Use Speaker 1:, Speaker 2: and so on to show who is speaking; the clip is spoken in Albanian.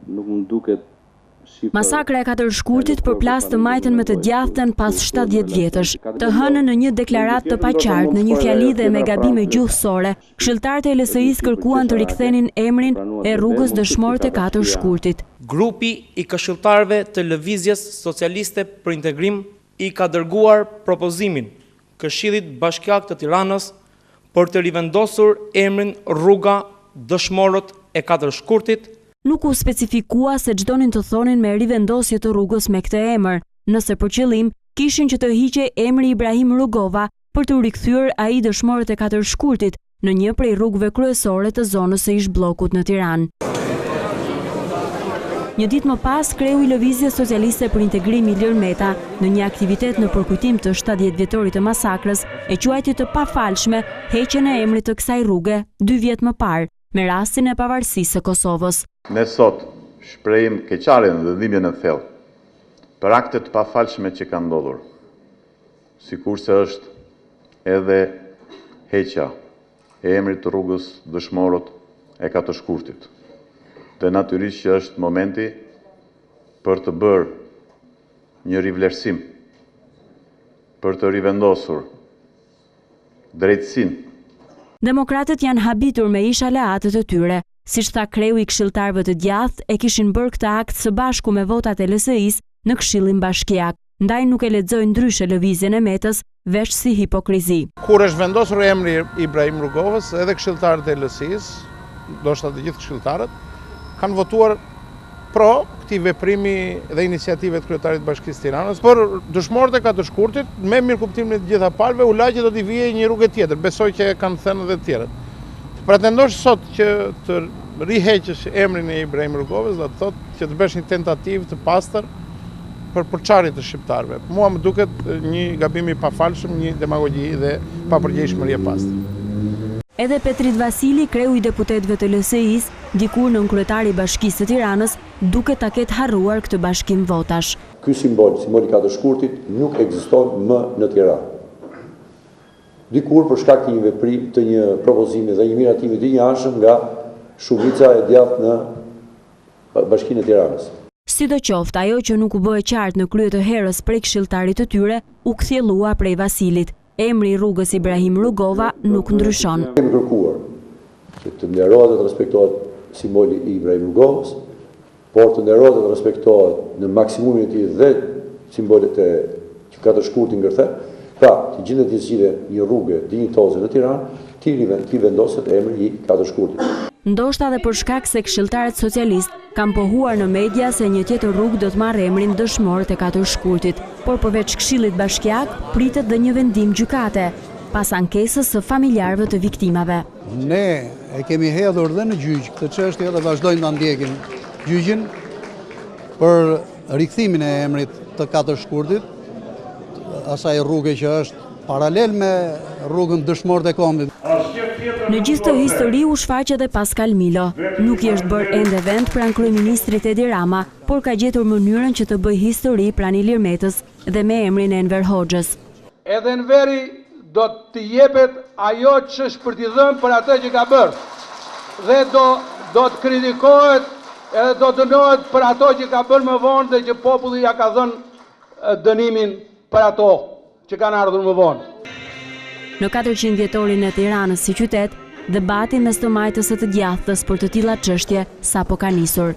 Speaker 1: nuk më duket
Speaker 2: Masakra e 4 shkurtit përplas të majtën me të djathtën pas 70 vjetësh. Të hënën në një deklaratë të paqartë, në një fjali dhe me gabime gjuhësore, këshilltarët e LSI-s kërkuan të rikthenin emrin e rrugës dëshmorët e 4 shkurtit.
Speaker 3: Grupi i këshilltarëve të Lëvizjes Socialiste për Integrim i ka dërguar propozimin Këshillit Bashkiak të Tiranës për të rivendosur emrin rruga dëshmorët e 4 shkurtit.
Speaker 2: Nuk u specifikua se ç'donin të thonin me rivendosje të rrugës me këtë emër, nëse për qëllim kishin që të hiqe emri Ibrahim Rugova për të rikthyer ai dëshmorët e 4 shkurtit në një prej rrugëve kryesore të zonës së ish bllokut në Tiranë. Një ditë më pas, kreu i Lëvizjes Socialiste për Integrim Ilir Meta, në një aktivitet në përkujtim të 70 vjetorit të masakrës, e quajti të pafalshme heqjen e emrit të kësaj rruge 2 vjet më parë, me rastin e pavarësisë së Kosovës.
Speaker 4: Ne sot shprehim keqardhjen dhe dhimbjen e thellë për aktet të pafalshme që kanë ndodhur, sikurse është edhe heqja e emrit të rrugës dëshmorët e 4 shkurtit. Dhe natyrisht që është momenti për të bërë një rivlerësim, për të rivendosur drejtësinë.
Speaker 2: Demokratët janë habitur me ish aleatët e tyre. Siç tha kreu i këshilltarëve të djathtë, e kishin bërë këtë akt së bashku me votat e LSI-s në Këshillin Bashkiak. Ndaj nuk e lexojnë ndryshe lëvizjen e Metës, veç si hipokrizi.
Speaker 5: Kur është vendosur emri Ibrahim Rugovës, edhe këshilltarët e LSI-s, ndoshta të gjithë këshilltarët, kanë votuar pro këtij veprimi dhe iniciative të kryetarit të Bashkisë Tiranës, por dëshmorët e 4 shkurtit, me mirëkuptimin e të gjitha palëve, u la që do t'i vijë një rrugë tjetër. Besoj që kanë thënë edhe të tjerët. Pretendosh sot që të riheqësh emrin e Ibrahim Rugovës, do të thotë që të bësh një tentativë të pastër për përçarje të shqiptarëve. Mua më duket një gabim i pafalshëm, një demagogji dhe papërgjegjshmëri e pastër.
Speaker 2: Edhe Petrit Vasili, kreu i deputetëve të LSI-s, dikur nën kryetari i Bashkisë së Tiranës, duket ta ketë harruar këtë bashkim votash.
Speaker 6: Ky simboli 4 shkurtit, nuk ekziston më në Tiranë. Dikur për shkak të një veprim, të një propozimi dhe një miratimi të njëanshëm nga shumica e djathtë në Bashkinë e Tiranës.
Speaker 2: Sidoqoftë, ajo që nuk u bë e qartë në krye të herës prej këshilltarit të tyre, u kthjellua prej Vasilit. Emri i rrugës Ibrahim Rugova nuk ndryshon.
Speaker 6: Kemi kërkuar që të nderohet dhe të respektohet simboli i Ibrahim Rugovës, por të nderohet dhe të respektohet në maksimumin e tij dhe simbolet e 4 shkurtit ngërthe. Pra, të gjendet të zgjidhe një rrugë dinjitoze në Tiranë, ti vendoset emri i 4 shkurtit.
Speaker 2: Ndoshta edhe për shkak se këshilltarët socialist kanë pohuar në media se një tjetër rrugë do të marrë emrin dëshmorët e 4 shkurtit, por përveç Këshillit Bashkiak pritet dhe një vendim gjykate, pas ankesës së familjarëve të viktimave.
Speaker 7: Ne e kemi hedhur dhe në gjyq këtë çështje dhe vazhdojmë ta ndjekim gjyqin për rikthimin e emrit të 4 shkurtit, asaj rruge që është paralel me rrugën dëshmorët e kombit.
Speaker 2: Në gjithë të histori u shfaq edhe Pascal Milo. Nuk i është bërë ende vend pranë kryeministrit Edi Rama, por ka gjetur mënyrën që të bëjë histori pranë Ilir Metës dhe me emrin e Enver Hoxhës.
Speaker 8: Edhe Enveri do të jepet ajo që është për t'i dhënë për atë që ka bërë. Dhe do të kritikohet edhe do dënohet për ato që ka bërë më vonë dhe që populli ja ka dhënë dënimin për ato që kanë ardhur më vonë.
Speaker 2: Në 400 vjetorin e Tiranës si qytet, debati mes të majtës së të djathtës për të tilla çështje sapo ka nisur.